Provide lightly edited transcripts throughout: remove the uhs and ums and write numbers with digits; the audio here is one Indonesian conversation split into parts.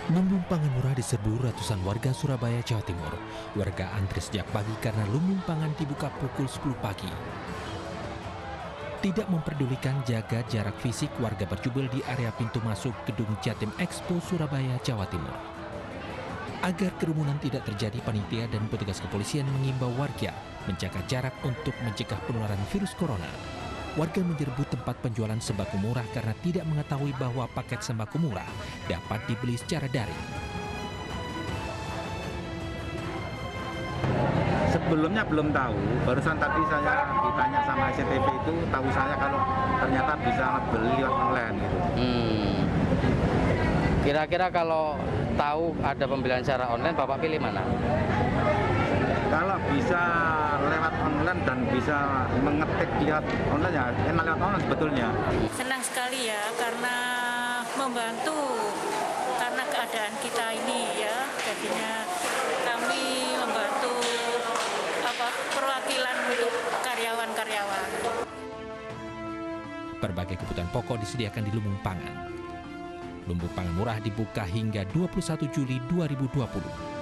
Lumbung pangan murah diserbu ratusan warga Surabaya, Jawa Timur. Warga antri sejak pagi karena lumbung pangan dibuka pukul 10 pagi. Tidak memperdulikan jaga jarak fisik, warga berjubel di area pintu masuk gedung Jatim Expo Surabaya, Jawa Timur. Agar kerumunan tidak terjadi, panitia dan petugas kepolisian mengimbau warga menjaga jarak untuk mencegah penularan virus corona. Warga menyerbu tempat penjualan sembako murah karena tidak mengetahui bahwa paket sembako murah dapat dibeli secara daring. Sebelumnya belum tahu, barusan tadi saya ditanya sama SCTV itu, tahu saya kalau ternyata bisa beli lewat online gitu. Kira-kira kalau tahu ada pembelian secara online, Bapak pilih mana? Kalau bisa lewat online dan bisa mengetik lihat online ya enak lewat online sebetulnya. Senang sekali ya karena membantu karena keadaan kita ini ya, jadinya kami membantu perwakilan untuk karyawan-karyawan. Berbagai kebutuhan pokok disediakan di lumbung pangan. Lumbung pangan murah dibuka hingga 21 Juli 2020.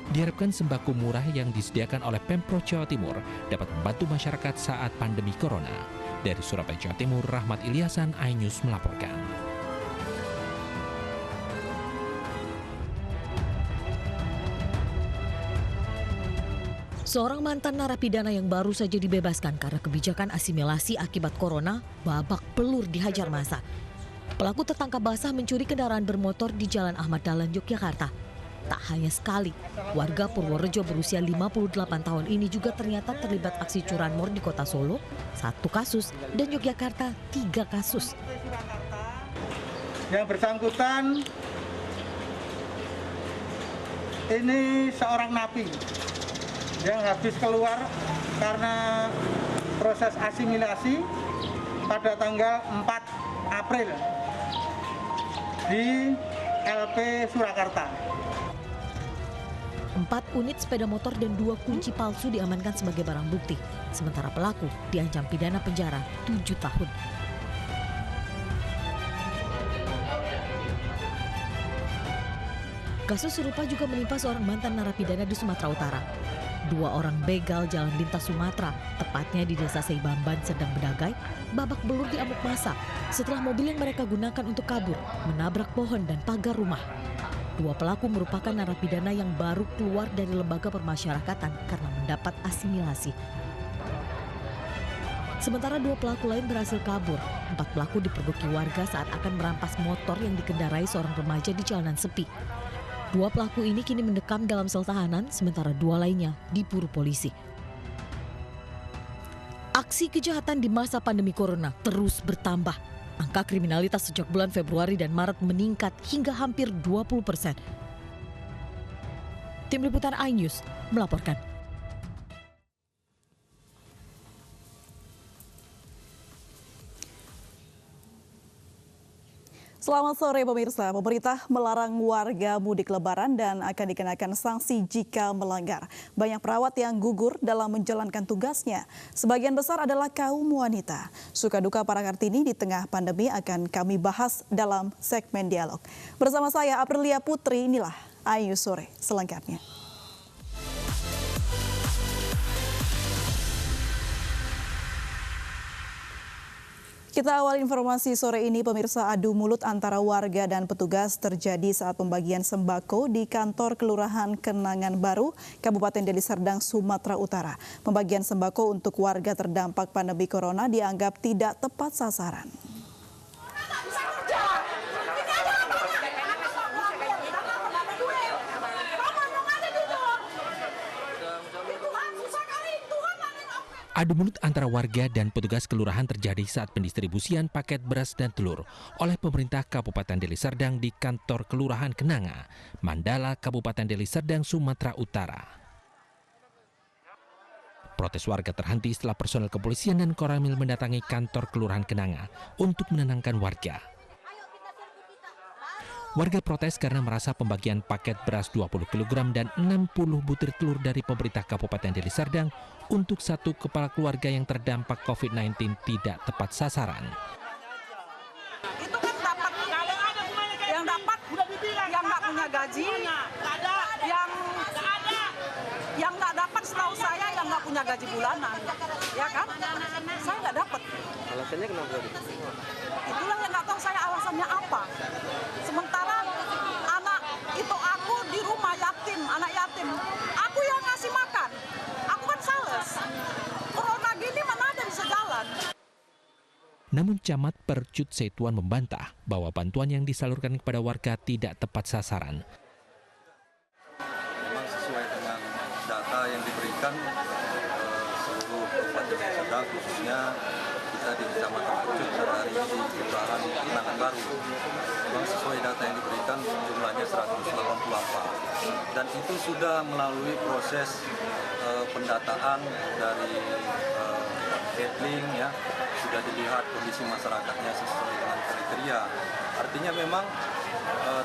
Diharapkan sembako murah yang disediakan oleh Pemprov Jawa Timur dapat membantu masyarakat saat pandemi corona. Dari Surabaya, Jawa Timur, Rahmat Ilyasan, iNews melaporkan. Seorang mantan narapidana yang baru saja dibebaskan karena kebijakan asimilasi akibat corona babak belur dihajar massa. Pelaku tertangkap basah mencuri kendaraan bermotor di Jalan Ahmad Dahlan, Yogyakarta. Tak hanya sekali, warga Purworejo berusia 58 tahun ini juga ternyata terlibat aksi curanmor di kota Solo, 1 kasus, dan Yogyakarta 3 kasus. Yang bersangkutan ini seorang napi yang habis keluar karena proses asimilasi pada tanggal 4 April di LP Surakarta. 4 unit sepeda motor dan 2 kunci palsu diamankan sebagai barang bukti. Sementara pelaku diancam pidana penjara 7 tahun. Kasus serupa juga menimpa seorang mantan narapidana di Sumatera Utara. 2 orang begal jalan lintas Sumatera, tepatnya di Desa Seibamban, Serdang Bedagai, babak belur diamuk massa setelah mobil yang mereka gunakan untuk kabur menabrak pohon dan pagar rumah. 2 pelaku merupakan narapidana yang baru keluar dari lembaga permasyarakatan karena mendapat asimilasi. Sementara 2 pelaku lain berhasil kabur. 4 pelaku dipergoki warga saat akan merampas motor yang dikendarai seorang remaja di jalanan sepi. 2 pelaku ini kini mendekam dalam sel tahanan, sementara 2 lainnya diburu polisi. Aksi kejahatan di masa pandemi corona terus bertambah. Angka kriminalitas sejak bulan Februari dan Maret meningkat hingga hampir 20%. Tim Liputan iNews melaporkan. Selamat sore pemirsa, pemerintah melarang warga mudik lebaran dan akan dikenakan sanksi jika melanggar. Banyak perawat yang gugur dalam menjalankan tugasnya. Sebagian besar adalah kaum wanita. Suka duka para Kartini di tengah pandemi akan kami bahas dalam segmen dialog. Bersama saya Aprilia Putri, inilah iNews Sore selengkapnya. Kita awal informasi sore ini, pemirsa, adu mulut antara warga dan petugas terjadi saat pembagian sembako di kantor Kelurahan Kenangan Baru, Kabupaten Deli Serdang, Sumatera Utara. Pembagian sembako untuk warga terdampak pandemi corona dianggap tidak tepat sasaran. Adu mulut antara warga dan petugas kelurahan terjadi saat pendistribusian paket beras dan telur oleh pemerintah Kabupaten Deli Serdang di kantor Kelurahan Kenanga, Mandala, Kabupaten Deli Serdang, Sumatera Utara. Protes warga terhenti setelah personel kepolisian dan Koramil mendatangi kantor Kelurahan Kenanga untuk menenangkan warga. Warga protes karena merasa pembagian paket beras 20 kg dan 60 butir telur dari pemerintah Kabupaten Deli Serdang untuk 1 kepala keluarga yang terdampak COVID-19 tidak tepat sasaran. Itu kan dapat, kalau ada yang dapat udah punya gaji, yang nggak dapat setahu saya yang nggak punya gaji bulanan, ya kan? Saya nggak dapat. Alasannya kenapa? Itulah yang nggak tahu saya alasannya apa. Sementara anak itu aku di rumah yatim, anak yatim, aku yang ngasih makan, aku kan sales. Corona gini mana ada bisa jalan. Namun Camat Percut Setuan membantah bahwa bantuan yang disalurkan kepada warga tidak tepat sasaran. Memang sesuai dengan data yang diberikan seluruh kabupaten kota, khususnya kita di Kecamatan Percut dari Kelurahan Kenangan Baru. Memang sesuai data yang diberikan jumlahnya 184 dan itu sudah melalui proses pendataan dari Ketling ya. Sudah dilihat kondisi masyarakatnya sesuai dengan kriteria. Artinya memang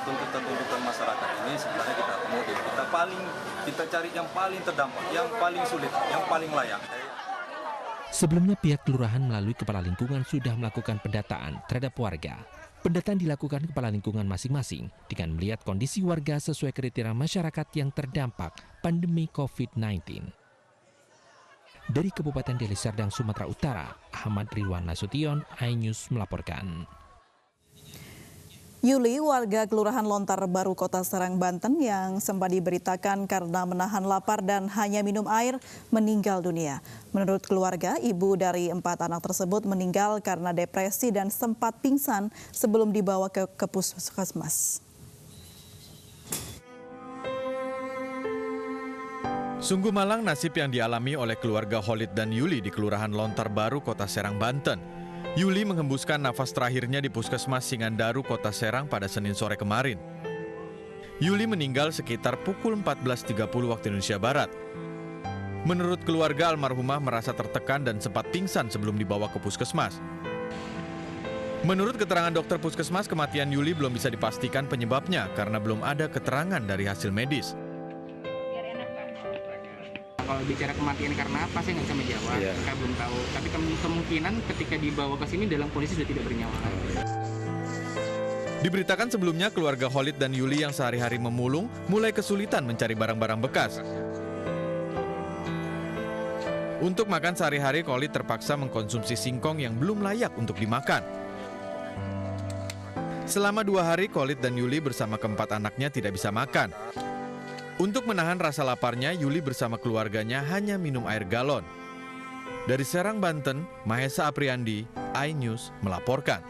tuntutan-tuntutan masyarakat ini sebenarnya kita akomodir. Kita cari yang paling terdampak, yang paling sulit, yang paling layak. Sebelumnya pihak kelurahan melalui kepala lingkungan sudah melakukan pendataan terhadap warga. Pendataan dilakukan kepala lingkungan masing-masing dengan melihat kondisi warga sesuai kriteria masyarakat yang terdampak pandemi COVID-19. Dari Kabupaten Deli Serdang, Sumatera Utara, Ahmad Ridwan Nasution, iNews melaporkan. Yuli, warga Kelurahan Lontar Baru, Kota Serang, Banten yang sempat diberitakan karena menahan lapar dan hanya minum air, meninggal dunia. Menurut keluarga, ibu dari 4 anak tersebut meninggal karena depresi dan sempat pingsan sebelum dibawa ke puskesmas. Sungguh malang nasib yang dialami oleh keluarga Khalid dan Yuli di Kelurahan Lontar Baru, Kota Serang, Banten. Yuli menghembuskan nafas terakhirnya di Puskesmas Singandaru, Kota Serang pada Senin sore kemarin. Yuli meninggal sekitar pukul 14.30 waktu Indonesia Barat. Menurut keluarga, almarhumah merasa tertekan dan sempat pingsan sebelum dibawa ke puskesmas. Menurut keterangan dokter puskesmas, kematian Yuli belum bisa dipastikan penyebabnya karena belum ada keterangan dari hasil medis. Kalau bicara kematian karena apa, saya nggak bisa menjawab, kita belum tahu. Tapi kemungkinan ketika dibawa ke sini dalam kondisi sudah tidak bernyawa. Diberitakan sebelumnya, keluarga Khalid dan Yuli yang sehari-hari memulung mulai kesulitan mencari barang-barang bekas. Untuk makan sehari-hari, Khalid terpaksa mengkonsumsi singkong yang belum layak untuk dimakan. Selama 2 hari, Khalid dan Yuli bersama keempat anaknya tidak bisa makan. Untuk menahan rasa laparnya, Yuli bersama keluarganya hanya minum air galon. Dari Serang, Banten, Mahesa Apriandi, iNews melaporkan.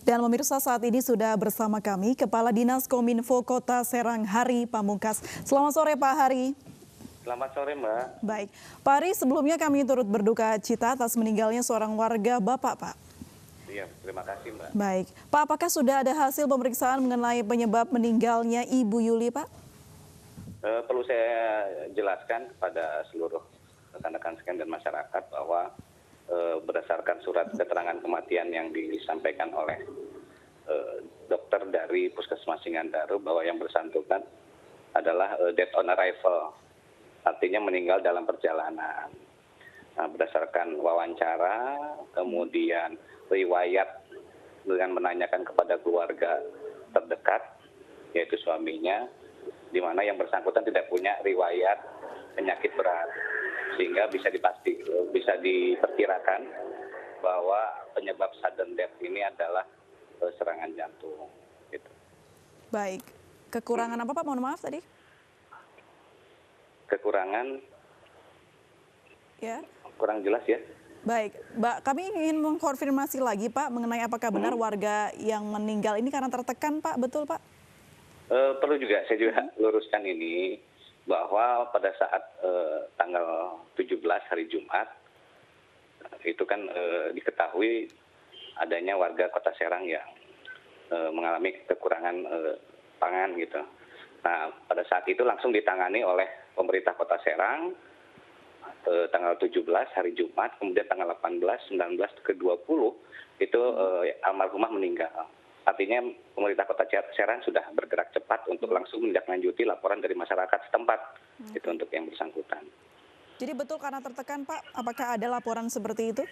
Dan pemirsa, saat ini sudah bersama kami Kepala Dinas Kominfo Kota Serang, Hari Pamungkas. Selamat sore Pak Hari. Selamat sore Mbak. Baik, Pak Hari, sebelumnya kami turut berduka cita atas meninggalnya seorang warga Bapak, Pak. Iya, terima kasih Mbak. Baik, Pak, apakah sudah ada hasil pemeriksaan mengenai penyebab meninggalnya Ibu Yuli, Pak? Perlu saya jelaskan kepada seluruh rekan-rekan sekalian dan masyarakat bahwa berdasarkan surat keterangan kematian yang disampaikan oleh dokter dari Puskesmas Singandaru bahwa yang bersangkutan adalah death on arrival, artinya meninggal dalam perjalanan. Nah, berdasarkan wawancara, kemudian riwayat dengan menanyakan kepada keluarga terdekat, yaitu suaminya, di mana yang bersangkutan tidak punya riwayat penyakit berat, sehingga bisa diperkirakan bahwa penyebab sudden death ini adalah serangan jantung. Gitu. Baik, kekurangan apa Pak? Mohon maaf tadi. Kekurangan? Ya. Kurang jelas ya. Baik, Mbak, kami ingin mengkonfirmasi lagi Pak mengenai apakah benar warga yang meninggal ini karena tertekan Pak, betul Pak? Perlu juga saya juga luruskan ini bahwa pada saat tanggal 17 hari Jumat itu kan diketahui adanya warga Kota Serang yang mengalami kekurangan pangan gitu. Nah, pada saat itu langsung ditangani oleh pemerintah Kota Serang tanggal 17 hari Jumat, kemudian tanggal 18, 19 ke 20 itu almarhumah meninggal. Artinya pemerintah Kota Serang sudah bergerak cepat untuk langsung menindaklanjuti laporan dari masyarakat setempat itu untuk yang bersangkutan. Jadi betul karena tertekan Pak, apakah ada laporan seperti itu?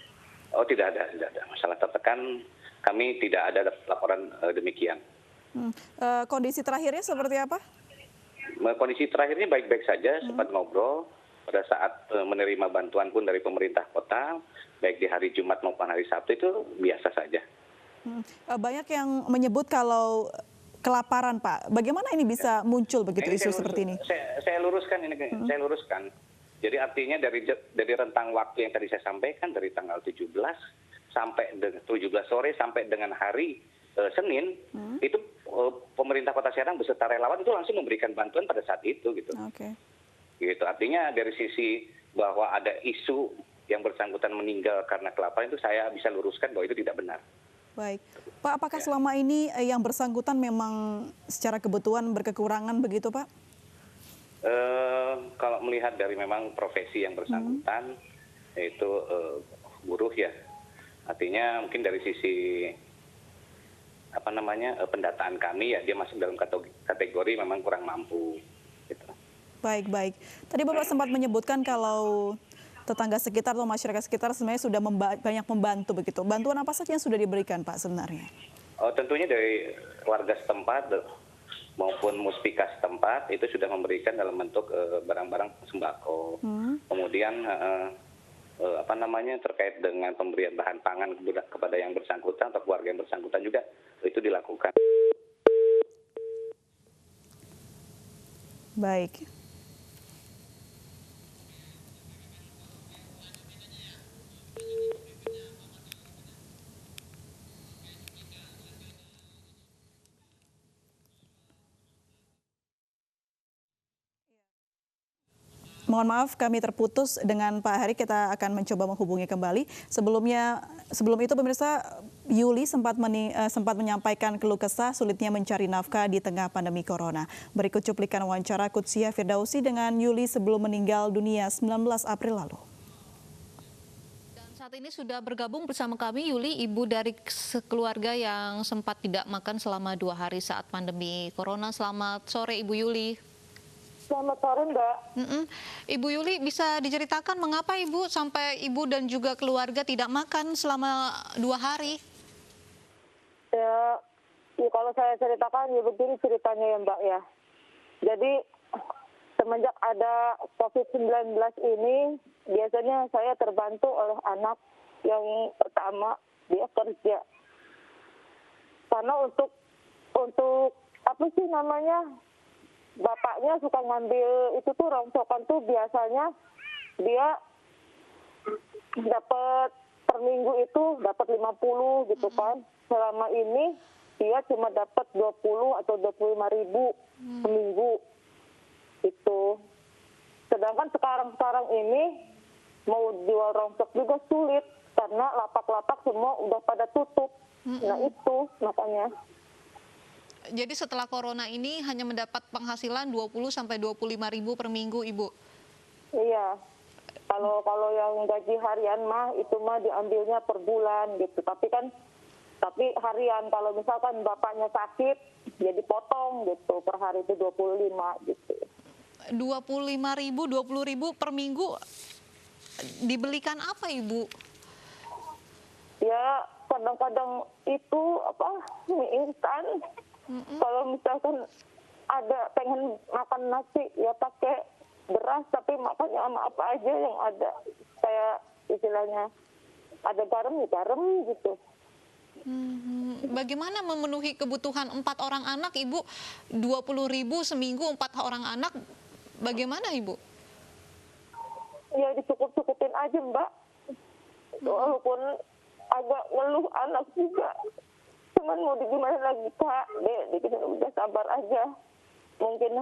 Oh tidak ada. Masalah tertekan kami tidak ada laporan demikian. Kondisi terakhirnya seperti apa? Kondisi terakhirnya baik-baik saja, sempat ngobrol pada saat menerima bantuan pun dari pemerintah kota, baik di hari Jumat maupun hari Sabtu itu biasa saja. Banyak yang menyebut kalau kelaparan, Pak. Bagaimana ini bisa muncul begitu isu seperti ini? Saya luruskan ini, saya luruskan. Jadi artinya dari rentang waktu yang tadi saya sampaikan dari tanggal 17 sampai 17 sore sampai dengan hari Senin itu pemerintah Kota Serang beserta relawan itu langsung memberikan bantuan pada saat itu gitu. Gitu. Artinya dari sisi bahwa ada isu yang bersangkutan meninggal karena kelaparan itu saya bisa luruskan bahwa itu tidak benar. Baik, Pak, apakah selama ini yang bersangkutan memang secara kebutuhan berkekurangan begitu, Pak? Kalau melihat dari memang profesi yang bersangkutan, yaitu buruh ya, artinya mungkin dari sisi pendataan kami ya dia masuk dalam kategori memang kurang mampu. Gitu. Baik. Tadi Bapak sempat menyebutkan kalau tetangga sekitar atau masyarakat sekitar sebenarnya sudah banyak membantu begitu. Bantuan apa saja yang sudah diberikan, Pak, sebenarnya? Tentunya dari warga setempat maupun muspika setempat itu sudah memberikan dalam bentuk barang-barang sembako. Kemudian terkait dengan pemberian bahan pangan kepada yang bersangkutan atau keluarga yang bersangkutan juga itu dilakukan. Baik. Mohon maaf kami terputus dengan Pak Hari, kita akan mencoba menghubungi kembali. Sebelum itu pemirsa, Yuli sempat menyampaikan keluh kesah sulitnya mencari nafkah di tengah pandemi corona. Berikut cuplikan wawancara Qudsiah Firdausi dengan Yuli sebelum meninggal dunia 19 April lalu. Dan saat ini sudah bergabung bersama kami Yuli, ibu dari keluarga yang sempat tidak makan selama 2 hari saat pandemi corona. Selamat sore Ibu Yuli. Selamat sore, Mbak. Ibu Yuli, bisa diceritakan mengapa Ibu sampai Ibu dan juga keluarga tidak makan selama 2 hari? Ya, kalau saya ceritakan ya begini ceritanya ya, Mbak ya. Jadi semenjak ada COVID-19 ini, biasanya saya terbantu oleh anak yang pertama, dia kerja. Karena untuk apa sih namanya? Bapaknya suka ngambil itu tuh rongsokan tuh biasanya dia dapat per minggu itu dapat 50 gitu kan. Selama ini dia cuma dapat 20 atau 25.000 seminggu itu. Sedangkan sekarang ini mau jual rongsok juga sulit karena lapak-lapak semua udah pada tutup. Nah itu makanya. Jadi setelah corona ini hanya mendapat penghasilan 20 sampai 25.000 per minggu, Ibu? Iya. Kalau yang gaji harian mah itu mah diambilnya per bulan gitu. Tapi harian kalau misalkan bapaknya sakit ya dipotong gitu per hari itu 25 gitu. 25.000, 20.000 per minggu dibelikan apa, Ibu? Ya kadang-kadang itu mie instan. Kalau misalkan ada pengen makan nasi ya pakai beras, tapi makannya sama apa aja yang ada. Kayak istilahnya ada garam ya garam gitu. Bagaimana memenuhi kebutuhan 4 orang anak, Ibu? 20.000 seminggu 4 orang anak, bagaimana Ibu? Ya dicukup-cukupin aja, Mbak. Walaupun agak ngeluh anak juga. Cuman mau gimana lagi, Kak? Dek, udah sabar aja. Mungkin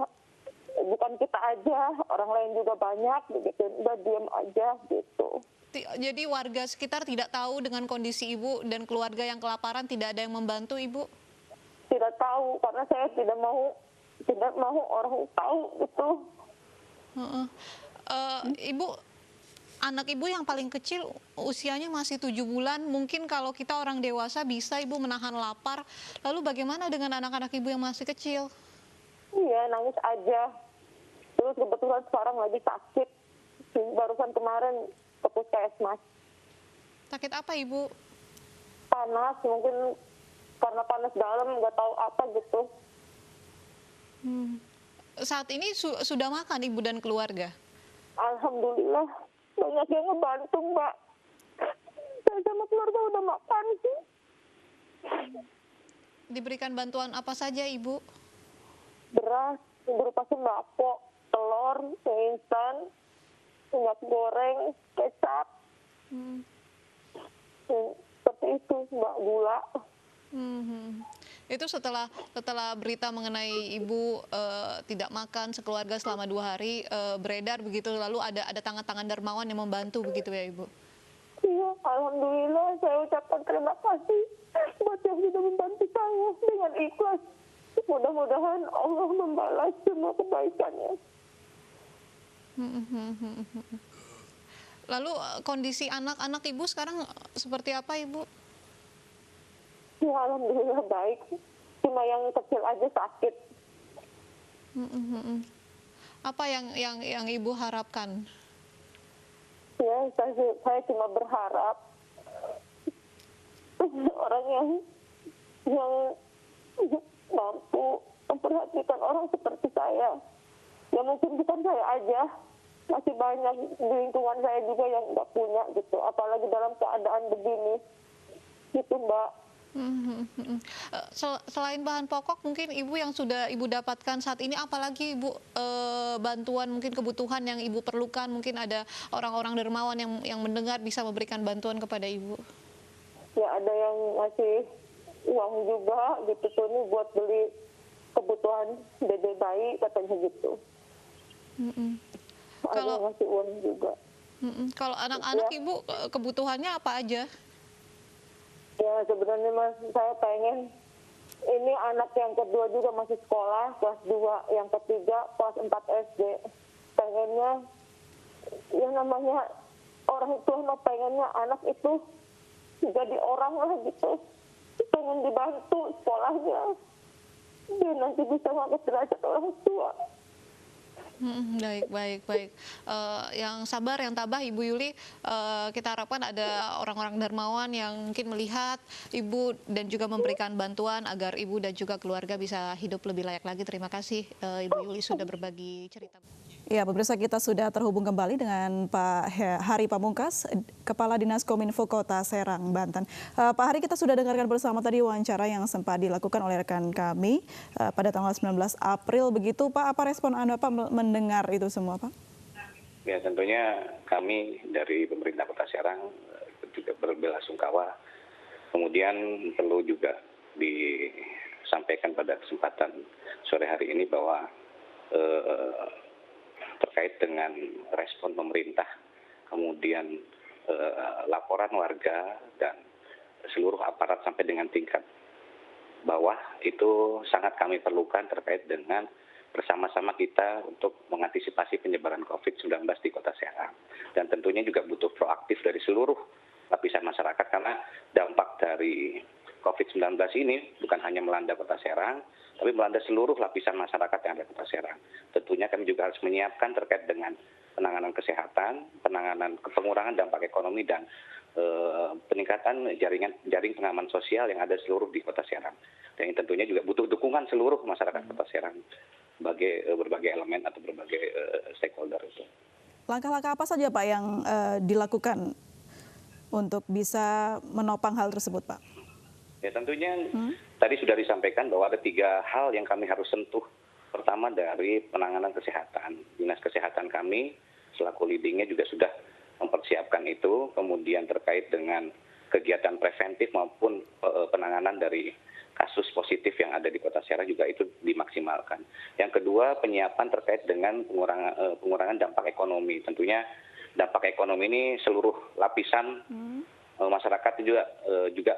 bukan kita aja, orang lain juga banyak, begitu. Udah diam aja, gitu. Jadi warga sekitar tidak tahu dengan kondisi Ibu dan keluarga yang kelaparan, tidak ada yang membantu Ibu? Tidak tahu, karena saya tidak mau orang tahu, gitu. Ibu, anak Ibu yang paling kecil usianya masih 7 bulan, mungkin kalau kita orang dewasa bisa Ibu menahan lapar. Lalu bagaimana dengan anak-anak Ibu yang masih kecil? Iya, nangis aja. Terus kebetulan sekarang lagi sakit. Barusan kemarin ke puskesmas. Sakit apa Ibu? panas, mungkin karena panas dalam nggak tahu apa gitu. Saat ini sudah makan Ibu dan keluarga? Alhamdulillah banyak yang ngebantu, Mbak. Saya sama keluarga udah makan sih. Diberikan bantuan apa saja Ibu? Beras berupa sembako, telur, mie instan, minyak goreng, kecap. Seperti itu, Mbak, gula. Itu setelah berita mengenai Ibu tidak makan sekeluarga selama 2 hari beredar begitu, lalu ada tangan-tangan dermawan yang membantu begitu ya Ibu? Iya, alhamdulillah saya ucapkan terima kasih buat yang sudah membantu saya dengan ikhlas. Mudah-mudahan Allah membalas semua kebaikannya. Lalu kondisi anak-anak Ibu sekarang seperti apa Ibu? Ya alhamdulillah baik, cuma yang kecil aja sakit. Apa yang Ibu harapkan? Ya saya cuma berharap orang yang mampu memperhatikan orang seperti saya. Ya mungkin bukan saya aja, masih banyak di lingkungan saya juga yang nggak punya gitu, apalagi dalam keadaan begini, gitu Mbak. Selain bahan pokok, mungkin Ibu yang sudah Ibu dapatkan saat ini, apalagi Ibu bantuan, mungkin kebutuhan yang Ibu perlukan, mungkin ada orang-orang dermawan yang mendengar bisa memberikan bantuan kepada Ibu? Ya ada yang ngasih uang juga gitu tuh, nih buat beli kebutuhan dede bayi katanya gitu. Ada yang ngasih uang juga. Kalau anak-anak ya. Ibu kebutuhannya apa aja? Ya sebenarnya Mas, saya pengen ini anak yang kedua juga masih sekolah kelas 2, yang ketiga kelas 4 SD. Pengennya ya namanya orang tua mah pengennya anak itu jadi orang lah gitu. Pengen dibantu sekolahnya biar nanti bisa ngangkat derajat orang tua. Baik. Yang sabar, yang tabah Ibu Yuli. Kita harapkan ada orang-orang dermawan yang mungkin melihat Ibu dan juga memberikan bantuan agar Ibu dan juga keluarga bisa hidup lebih layak lagi. Terima kasih Ibu Yuli sudah berbagi cerita. Ya, pemirsa, kita sudah terhubung kembali dengan Pak Hari Pamungkas, Kepala Dinas Kominfo Kota Serang, Banten. Pak Hari, kita sudah dengarkan bersama tadi wawancara yang sempat dilakukan oleh rekan kami pada tanggal 19 April. Begitu Pak, apa respon Anda Pak mendengar itu semua Pak? Ya tentunya kami dari pemerintah Kota Serang juga berbelasungkawa. Kemudian perlu juga disampaikan pada kesempatan sore hari ini bahwa terkait dengan respon pemerintah, kemudian laporan warga dan seluruh aparat sampai dengan tingkat bawah itu sangat kami perlukan terkait dengan bersama-sama kita untuk mengantisipasi penyebaran COVID-19 di Kota Serang. Dan tentunya juga butuh proaktif dari seluruh lapisan masyarakat karena dampak dari COVID-19 ini bukan hanya melanda Kota Serang, tapi melanda seluruh lapisan masyarakat yang ada di Kota Serang. Tentunya kami juga harus menyiapkan terkait dengan penanganan kesehatan, penanganan pengurangan dampak ekonomi dan peningkatan jaring pengaman sosial yang ada seluruh di Kota Serang. Dan tentunya juga butuh dukungan seluruh masyarakat Kota Serang sebagai berbagai elemen atau berbagai stakeholder itu. Langkah-langkah apa saja Pak yang dilakukan untuk bisa menopang hal tersebut Pak? Ya tentunya tadi sudah disampaikan bahwa ada 3 hal yang kami harus sentuh. Pertama dari penanganan kesehatan. Dinas Kesehatan kami selaku leadingnya juga sudah mempersiapkan itu. Kemudian terkait dengan kegiatan preventif maupun penanganan dari kasus positif yang ada di Kota Serang juga itu dimaksimalkan. Yang kedua penyiapan terkait dengan pengurangan dampak ekonomi. Tentunya dampak ekonomi ini seluruh lapisan masyarakat juga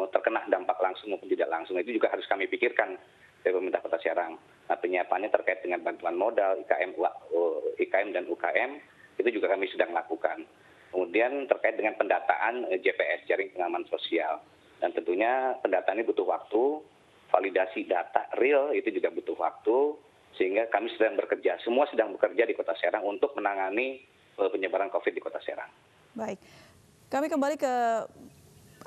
terkena dampak langsung maupun tidak langsung. Itu juga harus kami pikirkan dari pemerintah Kota Serang. Nah, penyiapannya terkait dengan bantuan modal, IKM dan UKM, itu juga kami sedang lakukan. Kemudian terkait dengan pendataan JPS, jaring pengaman sosial. Dan tentunya pendataan ini butuh waktu, validasi data real itu juga butuh waktu, sehingga kami sedang bekerja, semua sedang bekerja di Kota Serang untuk menangani penyebaran COVID di Kota Serang. Baik, kami kembali ke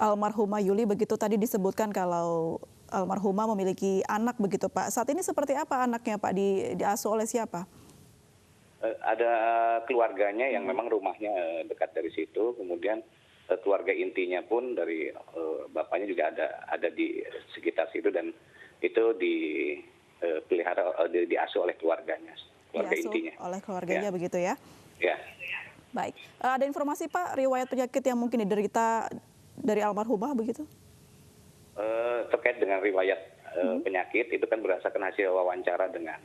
almarhumah Yuli, begitu tadi disebutkan kalau almarhumah memiliki anak begitu Pak. Saat ini seperti apa anaknya Pak, diasuh oleh siapa? Ada keluarganya yang memang rumahnya dekat dari situ, kemudian keluarga intinya pun dari bapaknya juga ada di sekitar situ, dan itu dipelihara, diasuh oleh keluarganya, keluarga intinya. Oleh keluarganya ya. Begitu ya? Ya. Baik, ada informasi Pak riwayat penyakit yang mungkin diderita dari almarhumah begitu? Terkait dengan riwayat penyakit itu kan berdasarkan hasil wawancara dengan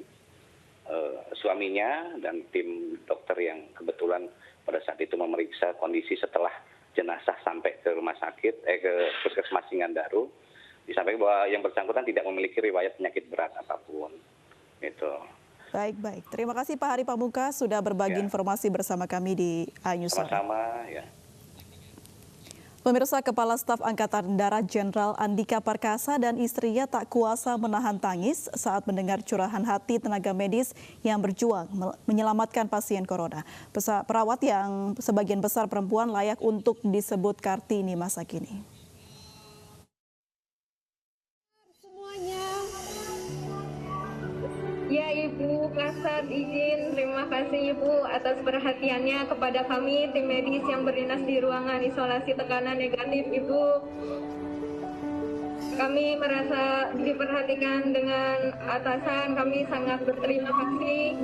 suaminya dan tim dokter yang kebetulan pada saat itu memeriksa kondisi setelah jenazah sampai ke rumah sakit, ke Puskesmas Singandaru, disampaikan bahwa yang bersangkutan tidak memiliki riwayat penyakit berat apapun. Itu. Baik. Terima kasih Pak Hari Pamungkas sudah berbagi informasi bersama kami di iNews. Sama-sama ya. Pemirsa, Kepala Staf Angkatan Darat Jenderal Andika Perkasa dan istrinya tak kuasa menahan tangis saat mendengar curahan hati tenaga medis yang berjuang menyelamatkan pasien corona. Perawat yang sebagian besar perempuan layak untuk disebut Kartini masa kini. Ya Ibu, Kasat izin terima kasih Ibu atas perhatiannya kepada kami tim medis yang berdinas di ruangan isolasi tekanan negatif Ibu. Kami merasa diperhatikan dengan atasan, kami sangat berterima kasih.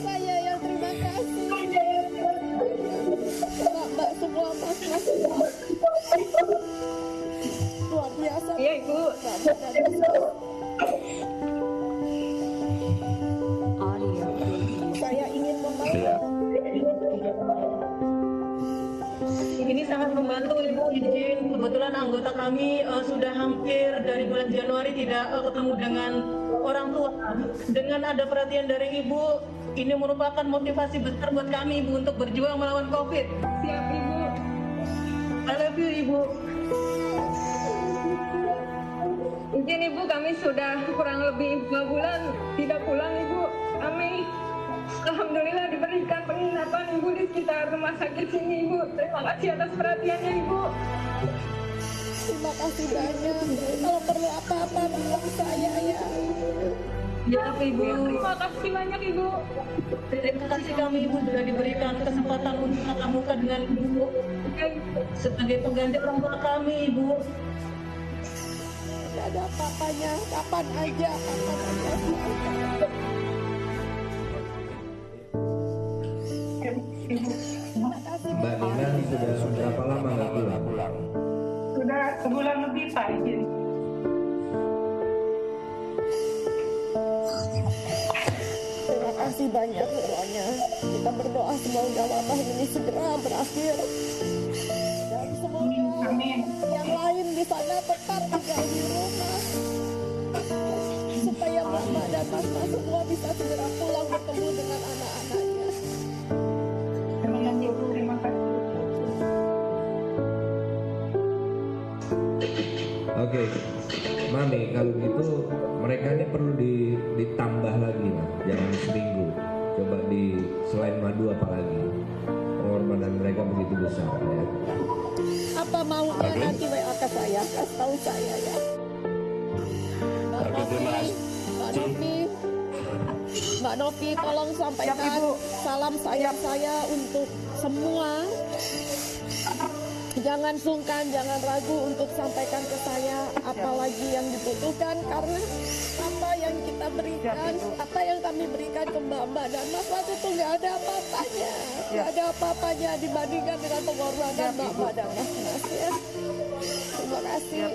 Saya yang terima kasih. Mbak semua mas. Luar biasa. Iya Ibu. Saya ingin membantu. Ini sangat membantu Ibu izin. Kebetulan anggota kami sudah hampir dari bulan Januari tidak ketemu dengan orang tua. Dengan ada perhatian dari Ibu, ini merupakan motivasi besar buat kami Ibu untuk berjuang melawan COVID. Siap Ibu. I love you Ibu. Izin Ibu, kami sudah kurang lebih 2 bulan tidak pulang Ibu. Kami alhamdulillah diberikan penginapan Ibu di sekitar rumah sakit sini Ibu. Terima kasih atas perhatiannya Ibu. Terima kasih banyak. Kalau perlu apa-apa bilang saya ya. Ya Ibu. Terima kasih banyak Ibu. Terima kasih kami Ibu sudah diberikan kesempatan untuk tatap muka dengan Ibu sebagai pengganti orang tua kami Ibu. Tidak ada apa-apanya, kapan aja. Mbak Nina sudah berapa lama nggak pulang? Sudah sebulan lebih Pak izin. Terima kasih banyak semuanya. Kita berdoa semoga wabah ini segera berakhir. Dan semoga yang lain di sana tetap tinggal di rumah. Supaya Mama dan Mama semua bisa segera pulang bertemu dengan anak-anaknya. Terima kasih. Oke, Mami, kalau gitu mereka ini perlu ditambah lagi lah, jangan seminggu. Coba selain madu apalagi. Pengorbanan mereka begitu besar ya. Apa maunya nanti WA ke saya, kasih tahu saya ya. Mbak Novi, tolong sampaikan salam sayang saya untuk semua. Jangan sungkan, jangan ragu untuk sampaikan ke saya apalagi yang dibutuhkan, karena apa yang kita berikan, apa yang kami berikan ke Mbak dan Mas Mas itu nggak ada apa-apanya, nggak ada apa-apanya dibandingkan dengan pengorbanan Mbak dan Mas ya. Terima kasih.